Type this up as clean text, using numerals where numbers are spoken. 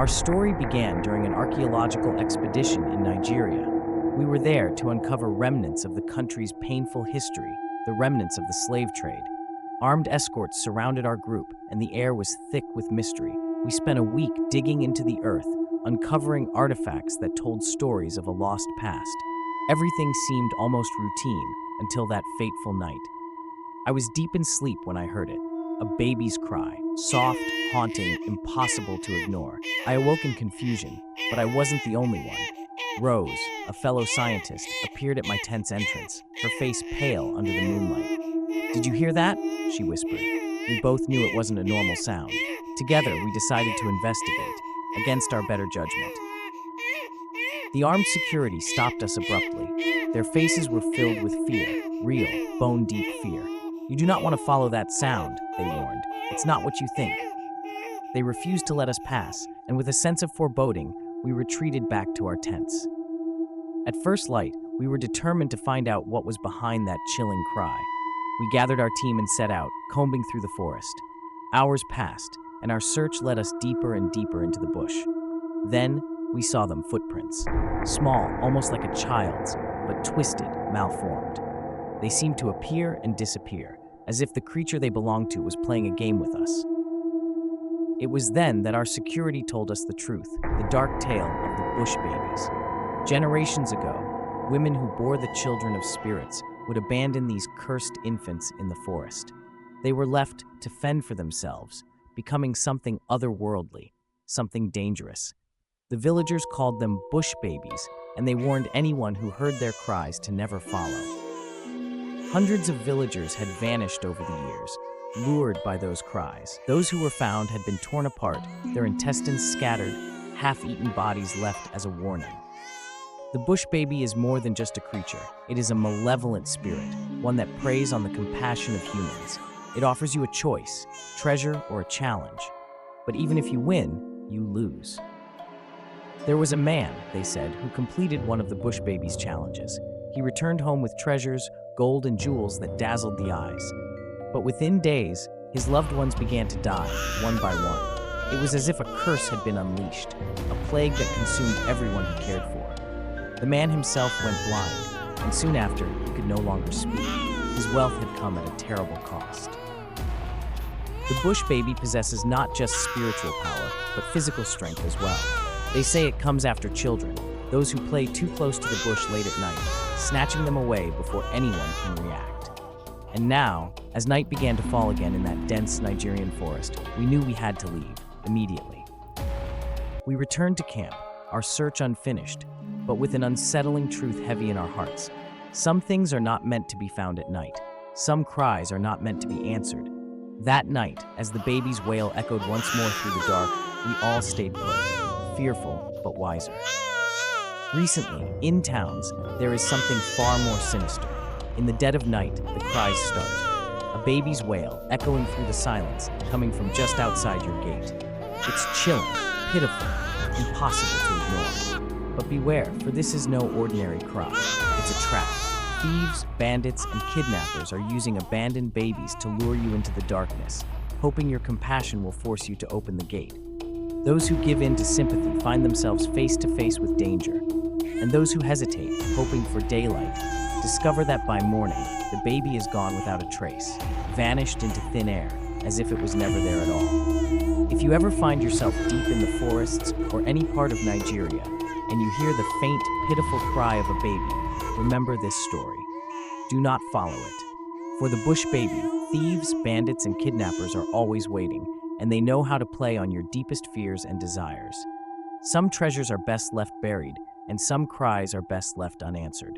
Our story began during an archaeological expedition in Nigeria. We were there to uncover remnants of the country's painful history, the remnants of the slave trade. Armed escorts surrounded our group, and the air was thick with mystery. We spent a week digging into the earth, uncovering artifacts that told stories of a lost past. Everything seemed almost routine until that fateful night. I was deep in sleep when I heard it. A baby's cry, soft, haunting, impossible to ignore. I awoke in confusion, but I wasn't the only one. Rose, a fellow scientist, appeared at my tent's entrance, her face pale under the moonlight. "Did you hear that?" she whispered. We both knew it wasn't a normal sound. Together, we decided to investigate, against our better judgment. The armed security stopped us abruptly. Their faces were filled with fear, real, bone-deep fear. "You do not want to follow that sound," they warned. "It's not what you think." They refused to let us pass, and with a sense of foreboding, we retreated back to our tents. At first light, we were determined to find out what was behind that chilling cry. We gathered our team and set out, combing through the forest. Hours passed, and our search led us deeper and deeper into the bush. Then, we saw them footprints. Small, almost like a child's, but twisted, malformed. They seemed to appear and disappear, as if the creature they belonged to was playing a game with us. It was then that our security told us the truth, the dark tale of the bush babies. Generations ago, women who bore the children of spirits would abandon these cursed infants in the forest. They were left to fend for themselves, becoming something otherworldly, something dangerous. The villagers called them bush babies, and they warned anyone who heard their cries to never follow. Hundreds of villagers had vanished over the years, lured by those cries. Those who were found had been torn apart, their intestines scattered, half-eaten bodies left as a warning. The bush baby is more than just a creature. It is a malevolent spirit, one that preys on the compassion of humans. It offers you a choice, treasure or a challenge. But even if you win, you lose. There was a man, they said, who completed one of the bush baby's challenges. He returned home with treasures, gold and jewels that dazzled the eyes. But within days, his loved ones began to die, one by one. It was as if a curse had been unleashed, a plague that consumed everyone he cared for. The man himself went blind, and soon after, he could no longer speak. His wealth had come at a terrible cost. The bush baby possesses not just spiritual power, but physical strength as well. They say it comes after children, those who play too close to the bush late at night, snatching them away before anyone can react. And now, as night began to fall again in that dense Nigerian forest, we knew we had to leave, immediately. We returned to camp, our search unfinished, but with an unsettling truth heavy in our hearts. Some things are not meant to be found at night. Some cries are not meant to be answered. That night, as the baby's wail echoed once more through the dark, we all stayed put, fearful but wiser. Recently, in towns, there is something far more sinister. In the dead of night, the cries start. A baby's wail, echoing through the silence, coming from just outside your gate. It's chilling, pitiful, impossible to ignore. But beware, for this is no ordinary cry. It's a trap. Thieves, bandits, and kidnappers are using abandoned babies to lure you into the darkness, hoping your compassion will force you to open the gate. Those who give in to sympathy find themselves face to face with danger, and those who hesitate, hoping for daylight, discover that by morning, the baby is gone without a trace, vanished into thin air, as if it was never there at all. If you ever find yourself deep in the forests or any part of Nigeria, and you hear the faint, pitiful cry of a baby, remember this story. Do not follow it. For the bush baby, thieves, bandits, and kidnappers are always waiting, and they know how to play on your deepest fears and desires. Some treasures are best left buried, and some cries are best left unanswered.